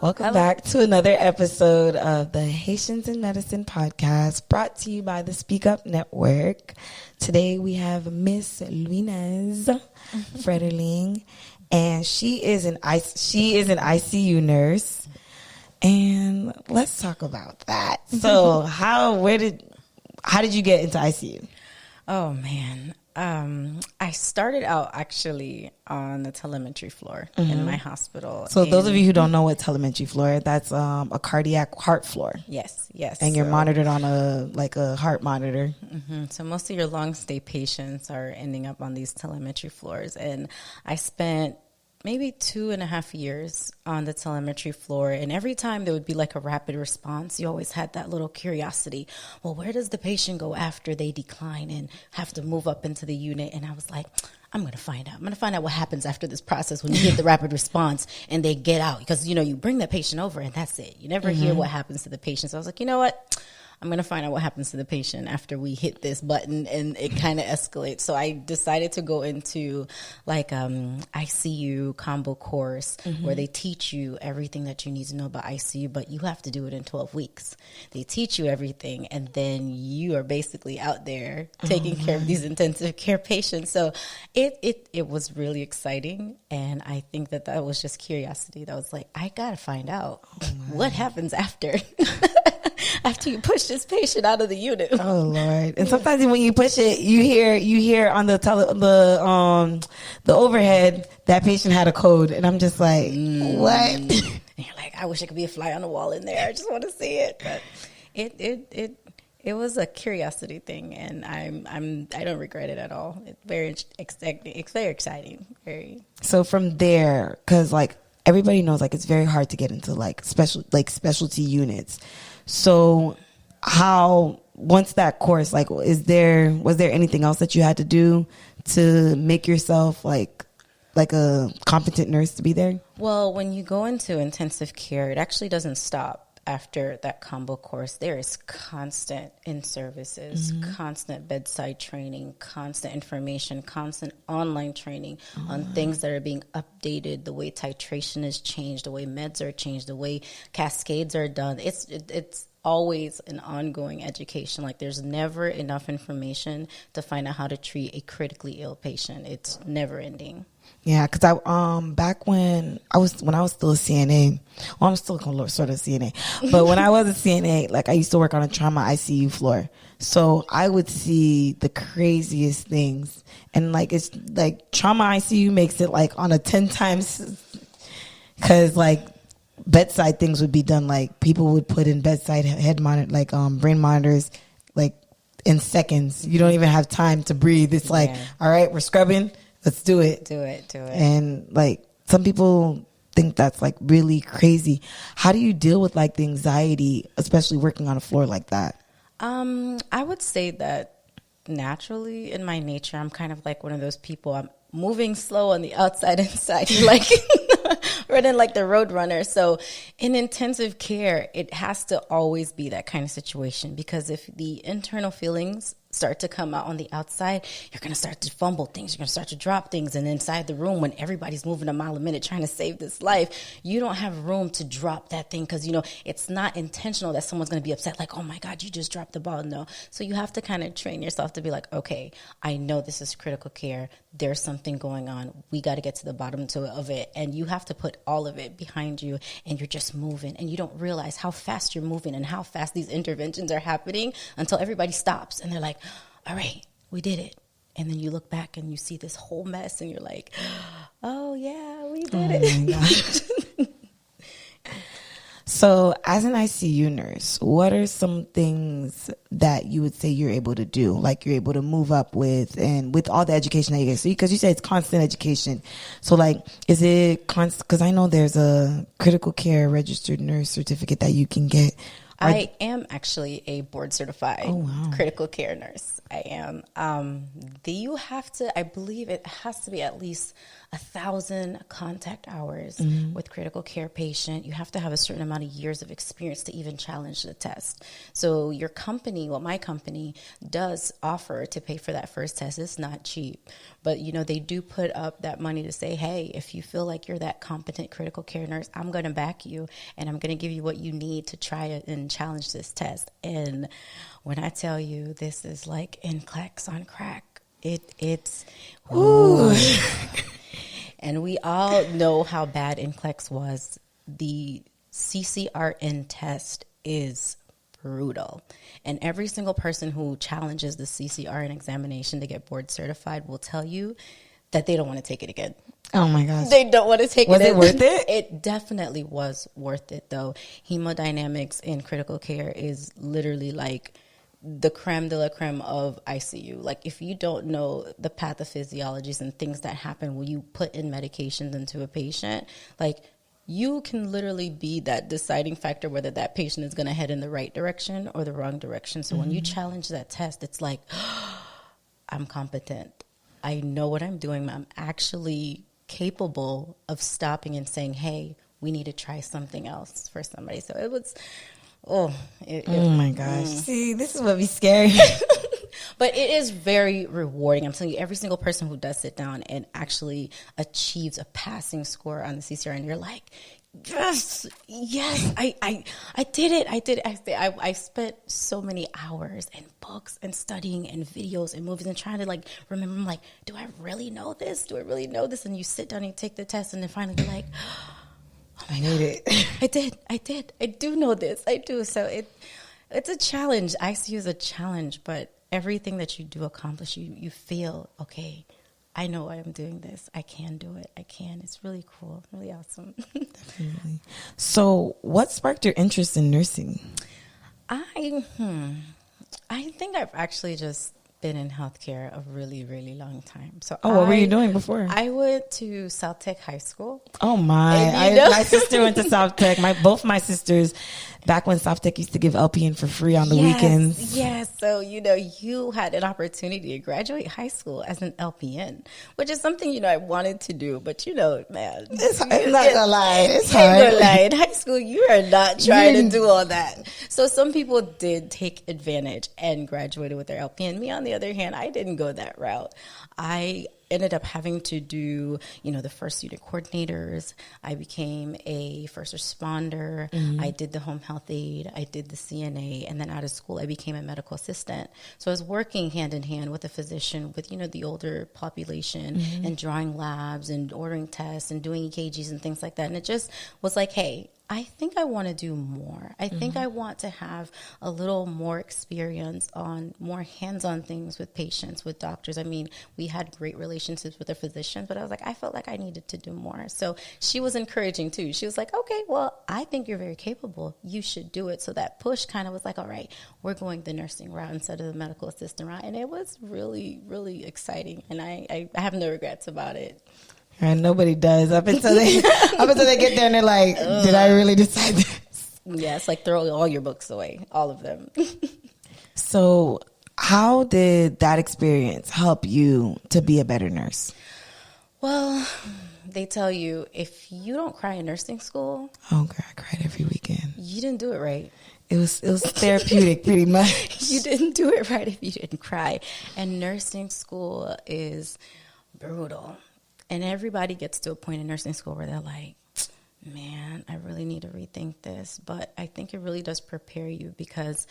Welcome back to another episode of the Haitians in Medicine podcast, brought to you by the Speak Up Network. Today we have Miss Louineuse Fredeling, and she is an ICU nurse. And let's talk about that. So, how did you get into ICU? Oh man. I started out actually on the telemetry floor in my hospital. So those of you who don't know what telemetry floor, that's a cardiac heart floor. Yes. And you're monitored on a heart monitor. So most of your long stay patients are ending up on these telemetry floors. And I spent maybe 2.5 years on the telemetry floor. And every time there would be like a rapid response, you always had that little curiosity. Well, where does the patient go after they decline and have to move up into the unit? And I was like, I'm going to find out. I'm going to find out what happens after this process when you get the rapid response and they get out. Because, you bring that patient over and that's it. You never hear what happens to the patient. So I was like, you know what? I'm going to find out what happens to the patient after we hit this button, and it kind of escalates. So I decided to go into ICU combo course where they teach you everything that you need to know about ICU, but you have to do it in 12 weeks. They teach you everything, and then you are basically out there taking care of these intensive care patients. So it was really exciting, and I think that was just curiosity. That was like, I got to find out what happens after. After you push this patient out of the unit. Oh Lord! And sometimes when you push it, you hear on the overhead that patient had a code, and I'm just like, what? And you're like, I wish I could be a fly on the wall in there. I just want to see it. But it was a curiosity thing, and I don't regret it at all. It's very exciting. So from there, because everybody knows it's very hard to get into specialty units. So once that course, was there anything else that you had to do to make yourself like a competent nurse to be there? Well, when you go into intensive care, it actually doesn't stop after that combo course. There is constant in-services, constant bedside training, constant information, constant online training on things that are being updated, the way titration is changed, the way meds are changed, the way cascades are done. It's always an ongoing education. There's never enough information to find out how to treat a critically ill patient. It's never ending. Yeah, because back when I was still a CNA, well, I'm still sort of CNA, but when I was a CNA, I used to work on a trauma ICU floor, so I would see the craziest things, and it's trauma ICU makes it on a 10 times, because bedside things would be done, people would put in bedside head monitor, brain monitors, in seconds. You don't even have time to breathe. It's all right, we're scrubbing. Let's do it. Do it. And some people think that's really crazy. How do you deal with the anxiety, especially working on a floor like that? I would say that naturally in my nature, I'm kind of one of those people. I'm moving slow on the outside inside, running like the Roadrunner. So in intensive care, it has to always be that kind of situation, because if the internal feelings start to come out on the outside, you're going to start to fumble things. You're going to start to drop things. And inside the room, when everybody's moving a mile a minute trying to save this life, you don't have room to drop that thing, because, it's not intentional that someone's going to be upset, oh my God, you just dropped the ball. No. So you have to kind of train yourself to be okay, I know this is critical care. There's something going on. We got to get to the bottom of it. And you have to put all of it behind you, and you're just moving, and you don't realize how fast you're moving and how fast these interventions are happening until everybody stops and they're like, all right, we did it. And then you look back and you see this whole mess, and you're like, oh yeah, we did it. So as an ICU nurse, what are some things that you would say you're able to do? You're able to move up with, and with all the education that you get? So because you say it's constant education. So is it constant? Because I know there's a critical care registered nurse certificate that you can get. I am actually a board certified critical care nurse. I am. You have to, I believe it has to be at least 1,000 contact hours with critical care patient. You have to have a certain amount of years of experience to even challenge the test. So your company, my company does offer to pay for that first test. It's not cheap, but they do put up that money to say, hey, if you feel like you're that competent critical care nurse, I'm going to back you and I'm going to give you what you need to try it and challenge this test. And when I tell you, this is like NCLEX on crack. It's ooh. And we all know how bad NCLEX was. The CCRN test is brutal. And every single person who challenges the CCRN examination to get board certified will tell you that they don't want to take it again. Oh my gosh. They don't want to take it. Was it worth it? It definitely was worth it, though. Hemodynamics in critical care is literally like the creme de la creme of ICU. Like, if you don't know the pathophysiologies and things that happen when you put in medications into a patient, like, you can literally be that deciding factor whether that patient is going to head in the right direction or the wrong direction. So when you challenge that test, it's like, I'm competent. I know what I'm doing. I'm actually capable of stopping and saying, hey, we need to try something else for somebody. So it was, oh my gosh. See, this is what be scary. But it is very rewarding. I'm telling you, every single person who does sit down and actually achieves a passing score on the CCR, and you're like, yes, I did it. I spent so many hours in books and studying and videos and movies and trying to like remember. I'm like, do I really know this? And you sit down and you take the test, and then finally you're like, oh my God, I did. I do know this. I do. So it's a challenge. ICU is a challenge, but everything that you do accomplish, you feel, okay, I know I am doing this. I can do it. I can. It's really cool. Really awesome. Definitely. So what sparked your interest in nursing? I think I've actually just been in healthcare a really, really long time. So what were you doing before? I went to South Tech High School. Oh my! My sister went to South Tech. Both my sisters, back when South Tech used to give LPN for free on the weekends. Yes. So you had an opportunity to graduate high school as an LPN, which is something I wanted to do. But man, I'm not gonna lie, it's hard. Gonna lie. In high school, you are not trying to do all that. So some people did take advantage and graduated with their LPN. Me, on the other hand, I didn't go that route. I ended up having to do, the first unit coordinators. I became a first responder. I did the home health aide. I did the CNA. And then out of school, I became a medical assistant. So I was working hand in hand with a physician with, the older population and drawing labs and ordering tests and doing EKGs and things like that. And it just was like, hey, I think I want to do more. I think I want to have a little more experience on more hands-on things with patients, with doctors. I mean, we had great relationships with the physicians, but I was like, I felt like I needed to do more. So she was encouraging too. She was like, okay, well, I think you're very capable. You should do it. So that push kind of was like, all right, we're going the nursing route instead of the medical assistant route. And it was really, really exciting. And I have no regrets about it. And nobody does up until they get there and they're like, did I really decide this? Yeah, it's like throw all your books away, all of them. So how did that experience help you to be a better nurse? Well, they tell you if you don't cry in nursing school. Oh, girl, I cried every weekend. You didn't do it right. It was therapeutic pretty much. You didn't do it right if you didn't cry. And nursing school is brutal. And everybody gets to a point in nursing school where they're like, man, I really need to rethink this. But I think it really does prepare you because,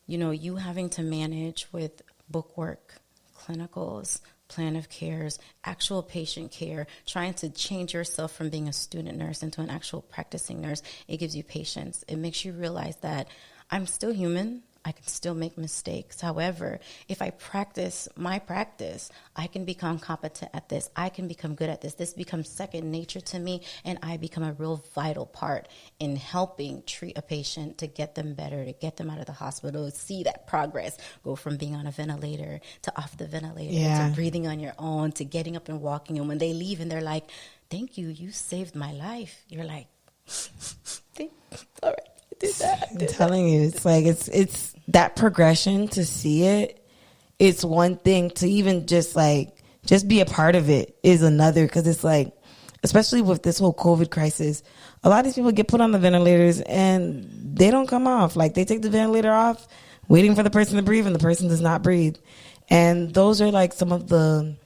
you having to manage with book work, clinicals, plan of cares, actual patient care, trying to change yourself from being a student nurse into an actual practicing nurse, it gives you patience. It makes you realize that I'm still human. I can still make mistakes. However, if I practice my practice, I can become competent at this. I can become good at this. This becomes second nature to me, and I become a real vital part in helping treat a patient to get them better, to get them out of the hospital, see that progress, go from being on a ventilator to off the ventilator, to breathing on your own, to getting up and walking. And when they leave and they're like, thank you, you saved my life. You're like, all right. I'm telling you, it's like it's that progression to see it it's one thing to even just be a part of it is another, because it's like, especially with this whole COVID crisis, a lot of these people get put on the ventilators and they don't come off. Like, they take the ventilator off, waiting for the person to breathe, and the person does not breathe. And those are like some of the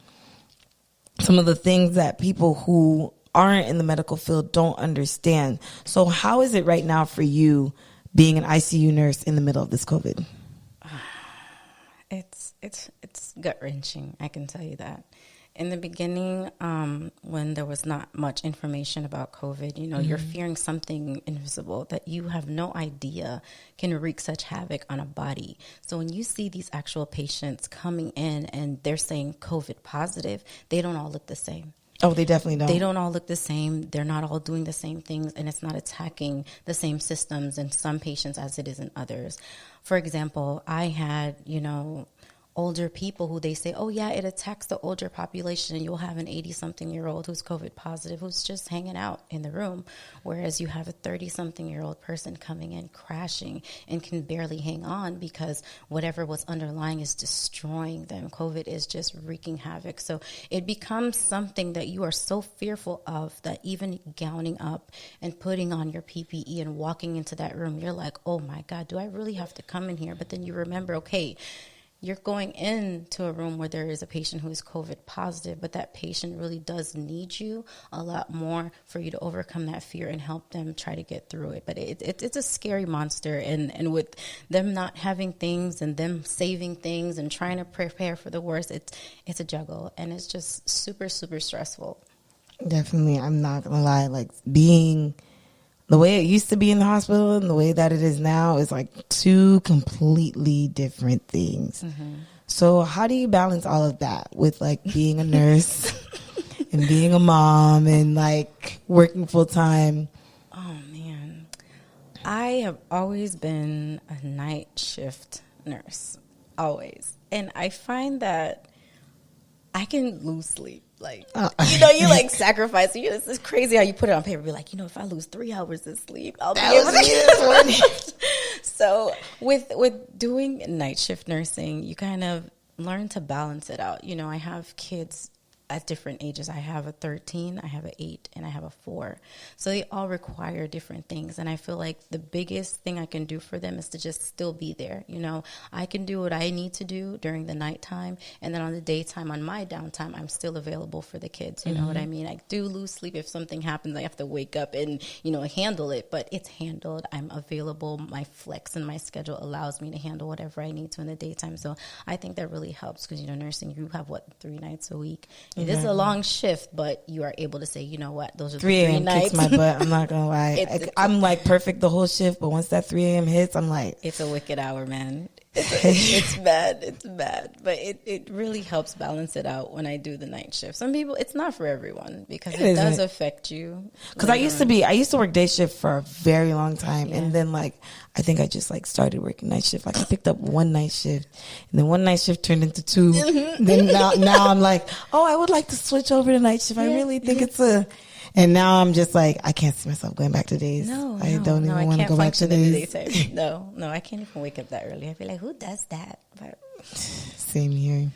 things that people who aren't in the medical field don't understand. So how is it right now for you being an ICU nurse in the middle of this COVID? It's gut-wrenching, I can tell you that. In the beginning, when there was not much information about COVID, you're fearing something invisible that you have no idea can wreak such havoc on a body. So when you see these actual patients coming in and they're saying COVID positive, they don't all look the same. Oh, they definitely don't. They don't all look the same. They're not all doing the same things, and it's not attacking the same systems in some patients as it is in others. For example, I had, older people who they say, oh, yeah, it attacks the older population, and you'll have an 80-something-year-old who's COVID positive who's just hanging out in the room, whereas you have a 30-something-year-old person coming in crashing and can barely hang on because whatever was underlying is destroying them. COVID is just wreaking havoc. So it becomes something that you are so fearful of that even gowning up and putting on your PPE and walking into that room, you're like, oh, my God, do I really have to come in here? But then you remember, okay, you're going into a room where there is a patient who is COVID positive, but that patient really does need you a lot more for you to overcome that fear and help them try to get through it. But it's a scary monster, and with them not having things and them saving things and trying to prepare for the worst, it's a juggle, and it's just super, super stressful. Definitely. I'm not going to lie. Like, being the way it used to be in the hospital and the way that it is now is like two completely different things. Mm-hmm. So how do you balance all of that with like being a nurse and being a mom and like working full time? Oh man, I have always been a night shift nurse, always. And I find that I can lose sleep. Like, you like sacrifice. It's crazy how you put it on paper. Be like, if I lose 3 hours of sleep, I'll be able to. So with doing night shift nursing, you kind of learn to balance it out. I have kids at different ages. I have a 13, I have an 8, and I have a 4. So they all require different things. And I feel like the biggest thing I can do for them is to just still be there. I can do what I need to do during the nighttime. And then on the daytime, on my downtime, I'm still available for the kids. You know what I mean? I do lose sleep. If something happens, I have to wake up and, handle it. But it's handled. I'm available. My flex in my schedule allows me to handle whatever I need to in the daytime. So I think that really helps because, nursing, you have, 3 nights a week. It is a long shift, but you are able to say, you know what, those are the 3 a.m. nights. kicks my butt. I'm not going to lie. I'm like perfect the whole shift, but once that 3 a.m. hits, I'm like. It's a wicked hour, man. It's bad. It's bad. But it really helps balance it out when I do the night shift. Some people, it's not for everyone because it does affect you. Because I used to work day shift for a very long time. Yeah. And then I think I just started working night shift. I picked up one night shift and then one night shift turned into 2. Then now I'm like, oh, I would like to switch over to night shift. I really think it's and now I'm just like, I can't see myself going back to days. I don't even want to go back to days. No, I can't even wake up that early. I feel like, who does that? But same here.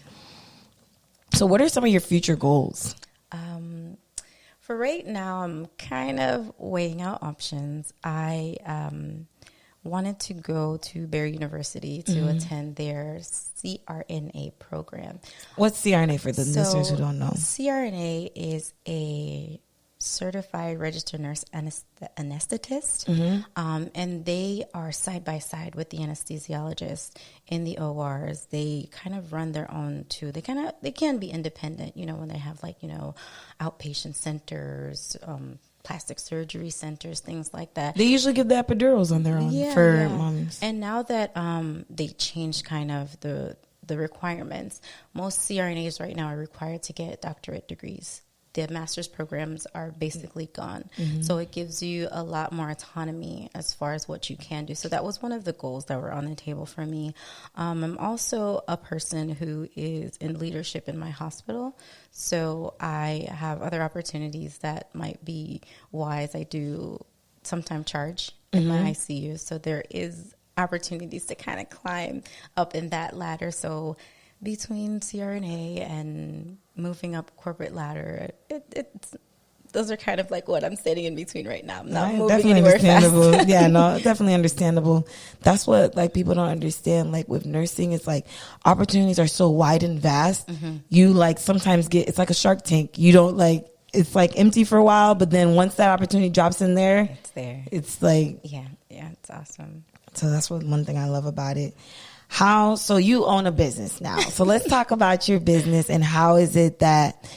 So what are some of your future goals? For right now, I'm kind of weighing out options. I wanted to go to Barry University to attend their CRNA program. What's CRNA for the listeners who don't know? CRNA is a certified registered nurse anesthetist, and they are side by side with the anesthesiologist in the ORs. They kind of run their own too. They can be independent, when they have outpatient centers, plastic surgery centers, things like that. They usually give the epidurals on their own for moms. And now that they changed kind of the requirements, most CRNAs right now are required to get doctorate degrees. The master's programs are basically gone. So it gives you a lot more autonomy as far as what you can do. So that was one of the goals that were on the table for me. I'm also a person who is in leadership in my hospital. So I have other opportunities that might be wise. I do sometimes charge in my ICU. So there is opportunities to kind of climb up in that ladder. So between CRNA and moving up corporate ladder. It's those are kind of like what I'm sitting in between right now. I'm not moving anywhere fast. Yeah, no, definitely understandable. That's what like people don't understand. Like with nursing, it's like opportunities are so wide and vast. You like sometimes it's like a Shark Tank. You don't like, it's like empty for a while, but then once that opportunity drops in there, it's there. It's like, yeah, it's awesome. So that's one thing I love about it. So you own a business now. So let's talk about your business and how is it that,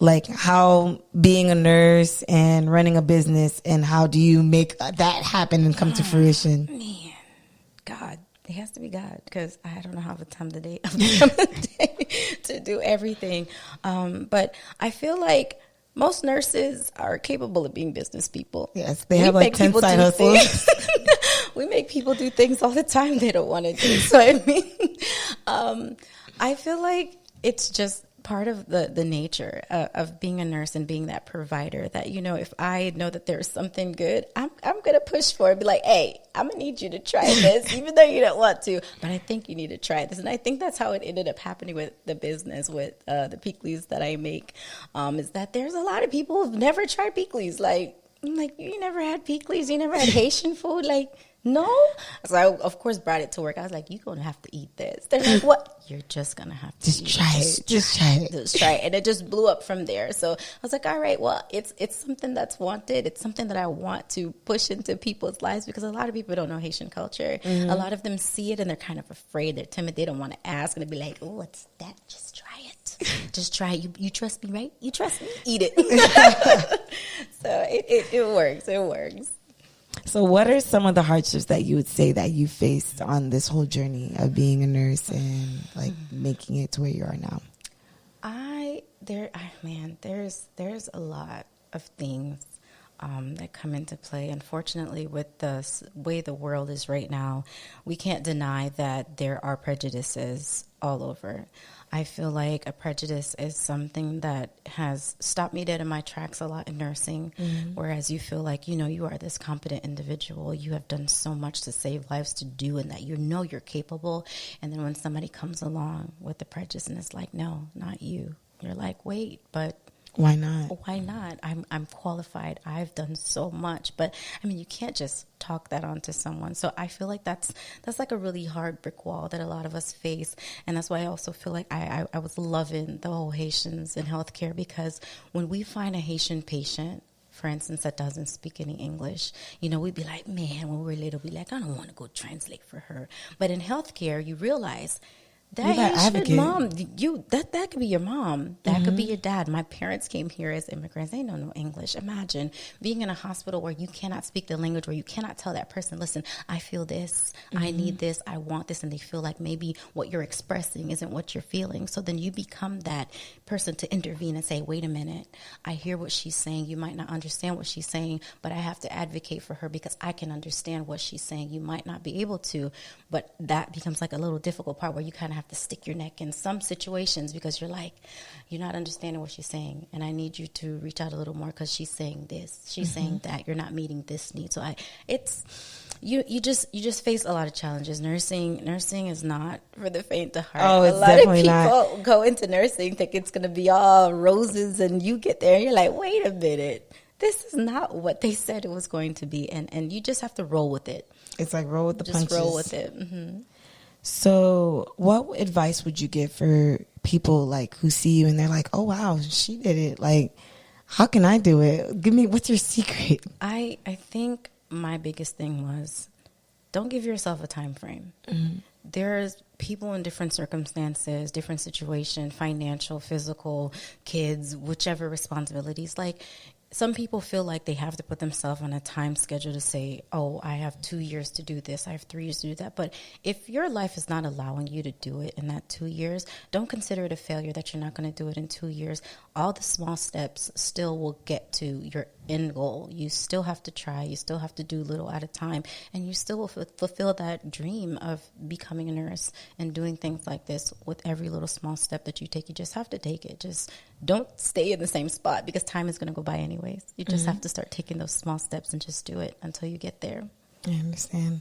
like, how being a nurse and running a business, and how do you make that happen and come to fruition? Man, God, it has to be God, because I don't know how the time of the day to do everything. But I feel like most nurses are capable of being business people. Yes, they have like 10 side hustles. We make people do things all the time they don't want to do. So I mean, I feel like it's just part of the nature of being a nurse and being that provider, that, you know, if I know that there's something good, I'm going to push for it. Be like, hey, I'm going to need you to try this, even though you don't want to, but I think you need to try this. And I think that's how it ended up happening with the business, with the pickles that I make, is that there's a lot of people who've never tried pickles. Like, you never had pickles? You never had Haitian food? Like, no? So I, of course, brought it to work. I was like, you're going to have to eat this. They're like, what? You're just going to have to just try it. Just try it. And it just blew up from there. So I was like, all right, well, it's something that's wanted. It's something that I want to push into people's lives, because a lot of people don't know Haitian culture. A lot of them see it and they're kind of afraid. They're timid. They don't want to ask. And they'll be like, oh, what's that? Just try it. Just try it. You trust me, right? You trust me? Eat it. So it works. It works. So what are some of the hardships that you would say that you faced on this whole journey of being a nurse and like making it to where you are now? There's a lot of things that come into play. Unfortunately, with the way the world is right now, we can't deny that there are prejudices all over. I feel like a prejudice is something that has stopped me dead in my tracks a lot in nursing, whereas you feel like, you know, you are this competent individual. You have done so much to save lives, to do, and that you know you're capable. And then when somebody comes along with the prejudice and it's like, no, not you. You're like, wait, but why not? Why not? I'm qualified. I've done so much. But, I mean, you can't just talk that onto someone. So I feel like that's like a really hard brick wall that a lot of us face. And that's why I also feel like I was loving the whole Haitians in healthcare, because when we find a Haitian patient, for instance, that doesn't speak any English, you know, we'd be like, man, when we're little, we'd be like, I don't want to go translate for her. But in healthcare, you realize that Haitian mom, that could be your mom. That could be your dad. My parents came here as immigrants. They don't know English. Imagine being in a hospital where you cannot speak the language, where you cannot tell that person, listen, I feel this, I need this, I want this, and they feel like maybe what you're expressing isn't what you're feeling. So then you become that person to intervene and say, wait a minute, I hear what she's saying. You might not understand what she's saying, but I have to advocate for her because I can understand what she's saying. You might not be able to, but that becomes like a little difficult part where you kind of have to stick your neck in some situations, because you're like, you're not understanding what she's saying, and I need you to reach out a little more because she's saying this, she's saying that, you're not meeting this need. So you just face a lot of challenges. Nursing is not for the faint of heart. Oh, it's a lot definitely of people go into nursing think it's going to be all roses, and you get there and you're like, wait a minute, this is not what they said it was going to be, and you just have to roll with it. It's like roll with the punches. Just roll with it. So what advice would you give for people like who see you and they're like, oh, wow, she did it. Like, how can I do it? Give me, what's your secret? I think my biggest thing was, don't give yourself a time frame. There's people in different circumstances, different situations, financial, physical, kids, whichever responsibilities. Like, some people feel like they have to put themselves on a time schedule to say, oh, I have 2 years to do this, I have 3 years to do that. But if your life is not allowing you to do it in that 2 years, don't consider it a failure that you're not going to do it in 2 years. All the small steps still will get to your end goal. You still have to try. You still have to do little at a time. And you still will fulfill that dream of becoming a nurse and doing things like this with every little small step that you take. You just have to take it. Just don't stay in the same spot, because time is going to go by anyways. You just have to start taking those small steps and just do it until you get there. I understand.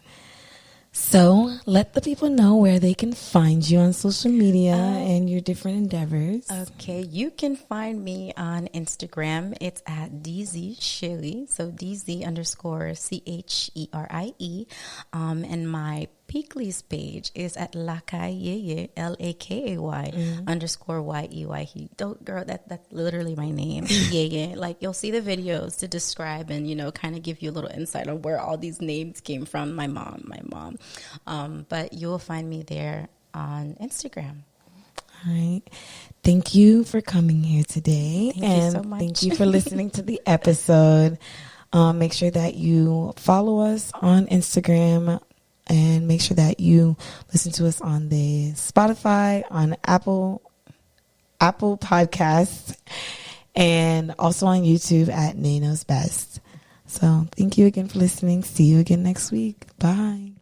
So let the people know where they can find you on social media and your different endeavors. Okay, you can find me on Instagram. It's at DZ so DZ_CHERIE. And my Peakley's page is at Lakayeye, LAKAY _YEY. Don't, girl, that's literally my name. Yeah. Like, you'll see the videos to describe and, kind of give you a little insight on where all these names came from. My mom. But you will find me there on Instagram. All right. Thank you for coming here today. Thank you so much. Thank you for listening to the episode. Make sure that you follow us on Instagram and make sure that you listen to us on the Spotify, on Apple Podcasts, and also on YouTube at Nehemie Auguste. So thank you again for listening. See you again next week. Bye.